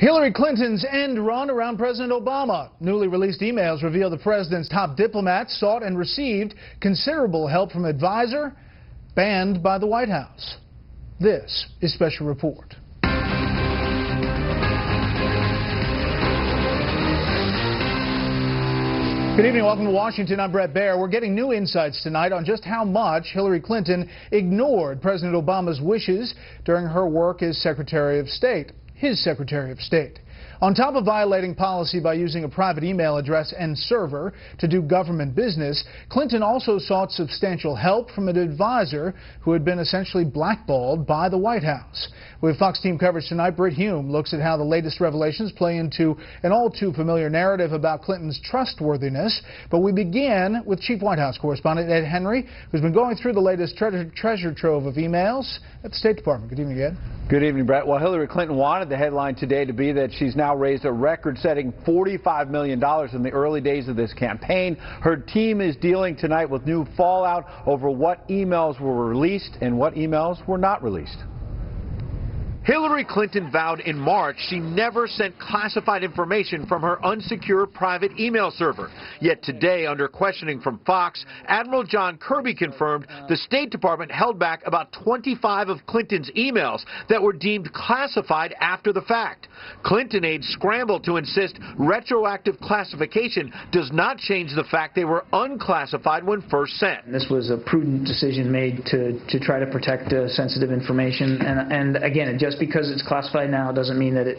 Hillary Clinton's end run around President Obama. Newly released emails reveal the president's top diplomats sought and received considerable help from advisor banned by the White House. This is Special Report. Good evening. Welcome to Washington. I'm Brett Baer. We're getting new insights tonight on just how much Hillary Clinton ignored President Obama's wishes during her work as Secretary of State. His Secretary of State. On top of violating policy by using a private email address and server to do government business, Clinton also sought substantial help from an advisor who had been essentially blackballed by the White House. With Fox team coverage tonight, Britt Hume looks at how the latest revelations play into an all-too-familiar narrative about Clinton's trustworthiness. But we begin with Chief White House correspondent Ed Henry, who's been going through the latest treasure trove of emails at the State Department. Good evening, Ed. Good evening, Brett. Well, Hillary Clinton wanted the headline today to be that she's now raised a record-setting $45 million in the early days of this campaign. Her team is dealing tonight with new fallout over what emails were released and what emails were not released. Hillary Clinton vowed in March she never sent classified information from her unsecured private email server. Yet today, under questioning from Fox, Admiral John Kirby confirmed the State Department held back about 25 of Clinton's emails that were deemed classified after the fact. Clinton aides scrambled to insist retroactive classification does not change the fact they were unclassified when first sent. This was a prudent decision made to try to protect sensitive information, and again, just because it's classified now doesn't mean that it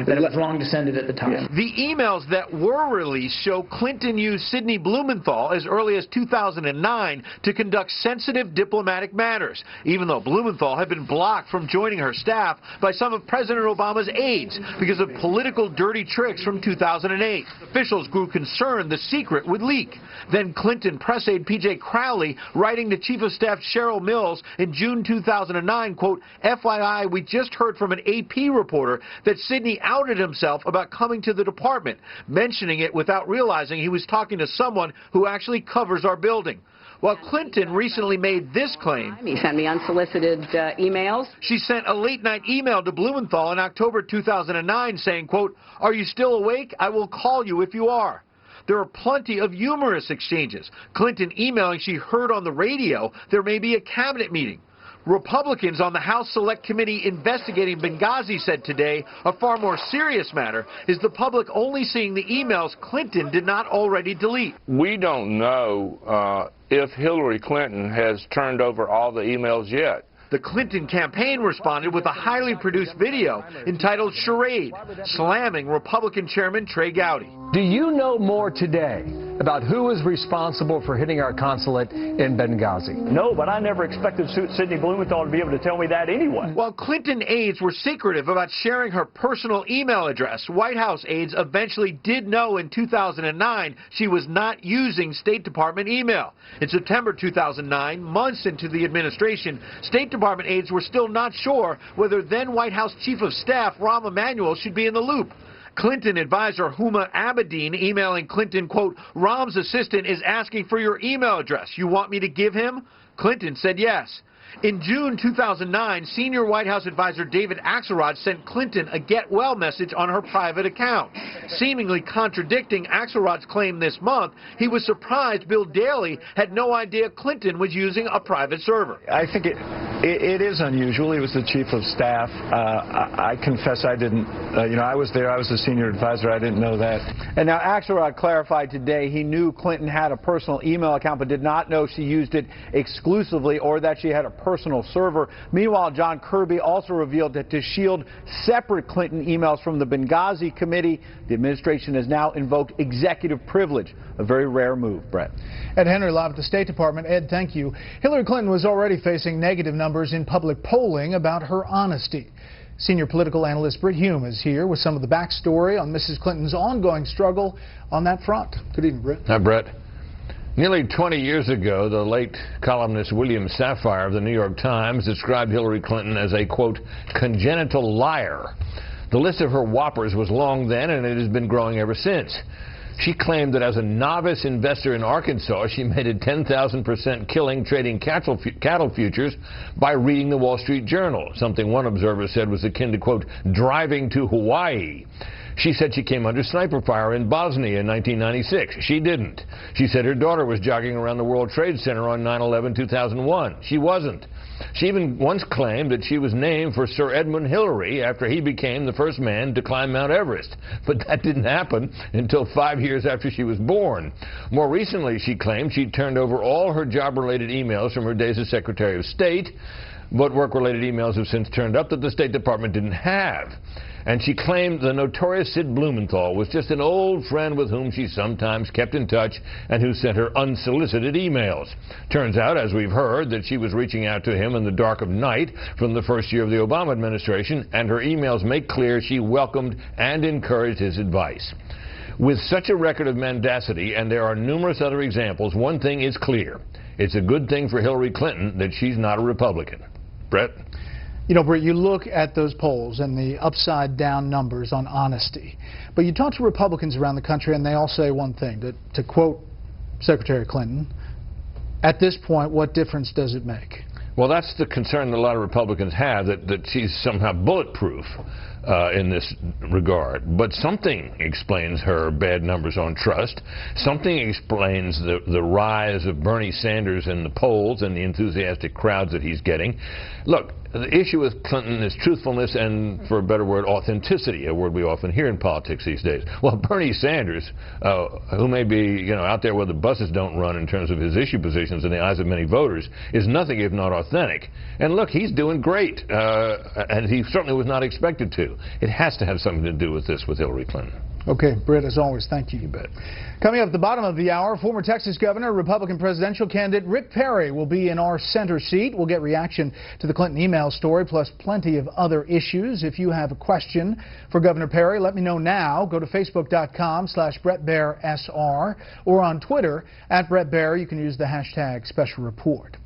was wrong to send it at the time. Yeah. The emails that were released show Clinton used Sidney Blumenthal as early as 2009 to conduct sensitive diplomatic matters, even though Blumenthal had been blocked from joining her staff by some of President Obama's aides because of political dirty tricks from 2008. Officials grew concerned the secret would leak. Then Clinton press aide P.J. Crowley, writing to Chief of Staff Cheryl Mills in June 2009, quote, FYI, we just heard from an AP reporter that Sidney outed himself about coming to the department, mentioning it without realizing he was talking to someone who actually covers our building. While Clinton recently made this claim, he sent me unsolicited emails. She sent a late-night email to Blumenthal in October 2009 saying, quote, are you still awake? I will call you if you are. There are plenty of humorous exchanges. Clinton emailing she heard on the radio there may be a cabinet meeting. Republicans on the House Select Committee investigating Benghazi said today a far more serious matter is the public only seeing the emails Clinton did not already delete. We don't know if Hillary Clinton has turned over all the emails yet. The Clinton campaign responded with a highly produced video entitled Charade, slamming Republican Chairman Trey Gowdy. Do you know more today about who is responsible for hitting our consulate in Benghazi? No, but I never expected Sidney Blumenthal to be able to tell me that anyway. While Clinton aides were secretive about sharing her personal email address, White House aides eventually did know in 2009 she was not using State Department email. In September 2009, months into the administration, State Department aides were still not sure whether then White House Chief of Staff Rahm Emanuel should be in the loop. Clinton advisor Huma Abedin emailing Clinton, quote, Rahm's assistant is asking for your email address. You want me to give him? Clinton said yes. In June 2009, senior White House advisor David Axelrod sent Clinton a get well message on her private account. Seemingly contradicting Axelrod's claim this month, he was surprised Bill Daley had no idea Clinton was using a private server. I think it is unusual. He was the chief of staff. I confess I didn't, I was there. I was the senior advisor. I didn't know that. And now Axelrod clarified today he knew Clinton had a personal email account but did not know she used it exclusively or that she had a personal server. Meanwhile, John Kirby also revealed that to shield separate Clinton emails from the Benghazi committee, the administration has now invoked executive privilege, a very rare move, Brett. Ed Henry live at the State Department. Ed, thank you. Hillary Clinton was already facing negative numbers in public polling about her honesty. Senior political analyst Britt Hume is here with some of the backstory on Mrs. Clinton's ongoing struggle on that front. Good evening, Britt. Hi, Brett. Nearly 20 years ago, the late columnist William Safire of the New York Times described Hillary Clinton as a, quote, congenital liar. The list of her whoppers was long then, and it has been growing ever since. She claimed that as a novice investor in Arkansas, she made a 10,000% killing trading cattle futures by reading the Wall Street Journal, something one observer said was akin to, quote, driving to Hawaii. She said she came under sniper fire in Bosnia in 1996. She didn't. She said her daughter was jogging around the World Trade Center on 9/11/2001. She wasn't. She even once claimed that she was named for Sir Edmund Hillary after he became the first man to climb Mount Everest. But that didn't happen until 5 years after she was born. More recently, she claimed she'd turned over all her job-related emails from her days as Secretary of State, but work-related emails have since turned up that the State Department didn't have. And she claimed the notorious Sid Blumenthal was just an old friend with whom she sometimes kept in touch and who sent her unsolicited emails. Turns out, as we've heard, that she was reaching out to him in the dark of night from the first year of the Obama administration, and her emails make clear she welcomed and encouraged his advice. With such a record of mendacity, and there are numerous other examples, one thing is clear. It's a good thing for Hillary Clinton that she's not a Republican. Brett? You know, Brett, you look at those polls and the upside-down numbers on honesty, but you talk to Republicans around the country and they all say one thing, to quote Secretary Clinton, at this point, what difference does it make? Well, that's the concern that a lot of Republicans have, that she's somehow bulletproof in this regard. But something explains her bad numbers on trust. Something explains the rise of Bernie Sanders in the polls and the enthusiastic crowds that he's getting. Look, the issue with Clinton is truthfulness and, for a better word, authenticity, a word we often hear in politics these days. Well, Bernie Sanders, who may be, out there where the buses don't run in terms of his issue positions in the eyes of many voters, is nothing if not authentic. And look, he's doing great, and he certainly was not expected to. It has to have something to do with this with Hillary Clinton. Okay, Britt, as always, thank you. You bet. Coming up at the bottom of the hour, former Texas Governor, Republican presidential candidate Rick Perry will be in our center seat. We'll get reaction to the Clinton email story, plus plenty of other issues. If you have a question for Governor Perry, let me know now. Go to Facebook.com/BrettBairSR or on Twitter @BrettBair. You can use the hashtag Special Report.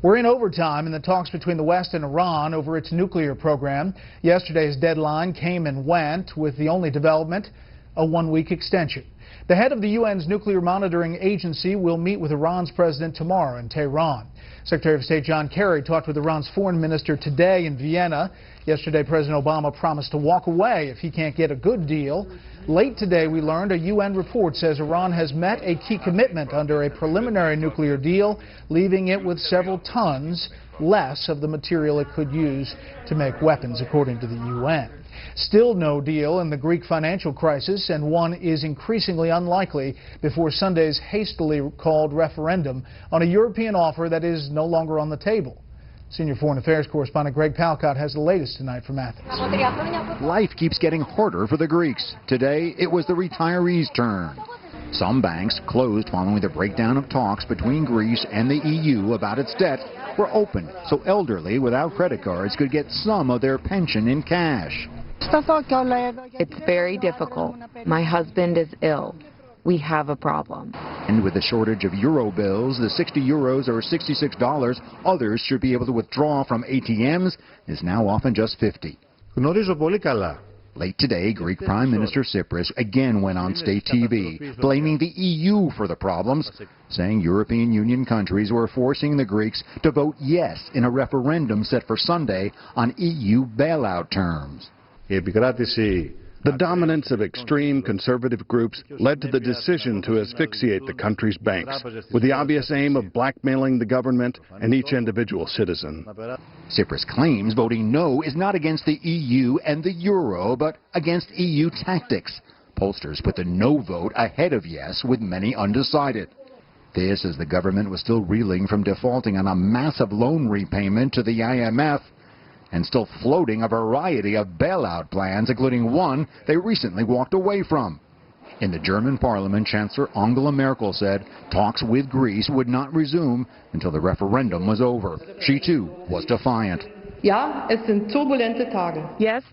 We're in overtime in the talks between the West and Iran over its nuclear program. Yesterday's deadline came and went, with the only development a one-week extension. The head of the UN's nuclear monitoring agency will meet with Iran's president tomorrow in Tehran. Secretary of State John Kerry talked with Iran's foreign minister today in Vienna. Yesterday, President Obama promised to walk away if he can't get a good deal. Late today, we learned a UN report says Iran has met a key commitment under a preliminary nuclear deal, leaving it with several tons less of the material it could use to make weapons, according to the UN. Still no deal in the Greek financial crisis, and one is increasingly unlikely before Sunday's hastily called referendum on a European offer that is no longer on the table. Senior Foreign Affairs correspondent Greg Palcott has the latest tonight from Athens. Life keeps getting harder for the Greeks. Today, it was the retirees' turn. Some banks closed following the breakdown of talks between Greece and the EU about its debt were open, so elderly without credit cards could get some of their pension in cash. It's very difficult. My husband is ill. We have a problem. And with the shortage of euro bills, the 60 euros or $66 others should be able to withdraw from ATMs is now often just 50. Late today, Greek Prime Minister Tsipras again went on state TV, blaming the EU for the problems, saying European Union countries were forcing the Greeks to vote yes in a referendum set for Sunday on EU bailout terms. The dominance of extreme conservative groups led to the decision to asphyxiate the country's banks, with the obvious aim of blackmailing the government and each individual citizen. Tsipras claims voting no is not against the EU and the euro, but against EU tactics. Pollsters put the no vote ahead of yes, with many undecided. This as the government was still reeling from defaulting on a massive loan repayment to the IMF, and still floating a variety of bailout plans, including one they recently walked away from. In the German parliament, Chancellor Angela Merkel said talks with Greece would not resume until the referendum was over. She, too, was defiant. Yes,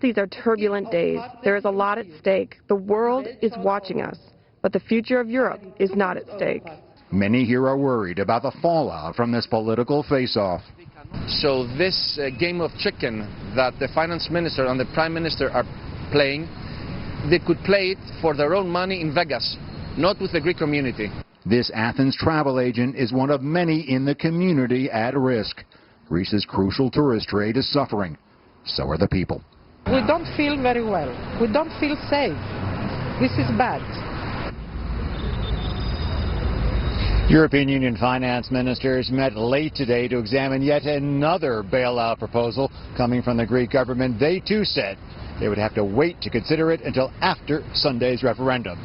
these are turbulent days. There is a lot at stake. The world is watching us, but the future of Europe is not at stake. Many here are worried about the fallout from this political face-off. So this game of chicken that the finance minister and the prime minister are playing, they could play it for their own money in Vegas. not with the Greek community. This Athens travel agent is one of many in the community at risk. Greece's crucial tourist trade is suffering. So are the people. We don't feel very well. We don't feel safe. This is bad. European Union finance ministers met late today to examine yet another bailout proposal coming from the Greek government. They too said they would have to wait to consider it until after Sunday's referendum.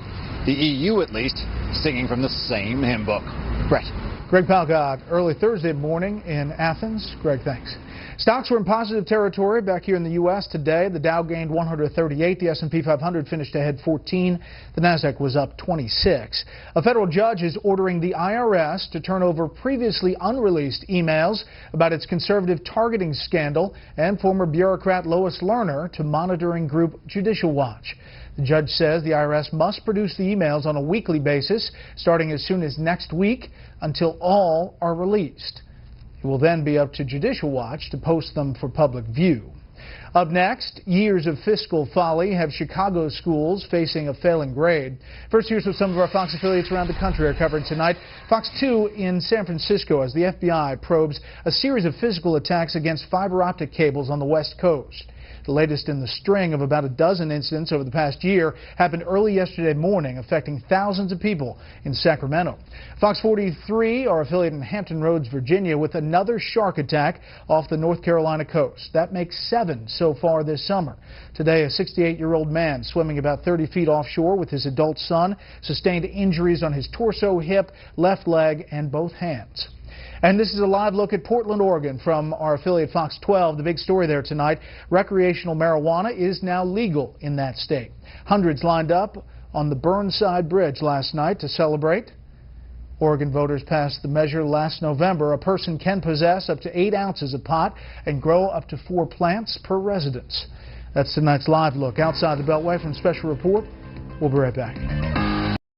The EU, at least, singing from the same hymn book. Brett. Greg Palkot, early Thursday morning in Athens. Greg, thanks. Stocks were in positive territory back here in the U.S. today. The Dow gained 138. The S&P 500 finished ahead 14. The Nasdaq was up 26. A federal judge is ordering the IRS to turn over previously unreleased emails about its conservative targeting scandal and former bureaucrat Lois Lerner to monitoring group Judicial Watch. The judge says the IRS must produce the emails on a weekly basis, starting as soon as next week, until all are released. It will then be up to Judicial Watch to post them for public view. Up next, years of fiscal folly have Chicago schools facing a failing grade. First, here's what some of our Fox affiliates around the country are covering tonight. Fox 2 in San Francisco as the FBI probes a series of physical attacks against fiber optic cables on the West Coast. The latest in the string of about a dozen incidents over the past year happened early yesterday morning, affecting thousands of people in Sacramento. Fox 43, our affiliate in Hampton Roads, Virginia, with another shark attack off the North Carolina coast. That makes 7 so far this summer. Today, a 68-year-old man swimming about 30 feet offshore with his adult son sustained injuries on his torso, hip, left leg, and both hands. And this is a live look at Portland, Oregon from our affiliate Fox 12. The big story there tonight, recreational marijuana is now legal in that state. Hundreds lined up on the Burnside Bridge last night to celebrate. Oregon voters passed the measure last November. A person can possess up to 8 ounces of pot and grow up to 4 plants per residence. That's tonight's live look. Outside the Beltway from Special Report. We'll be right back.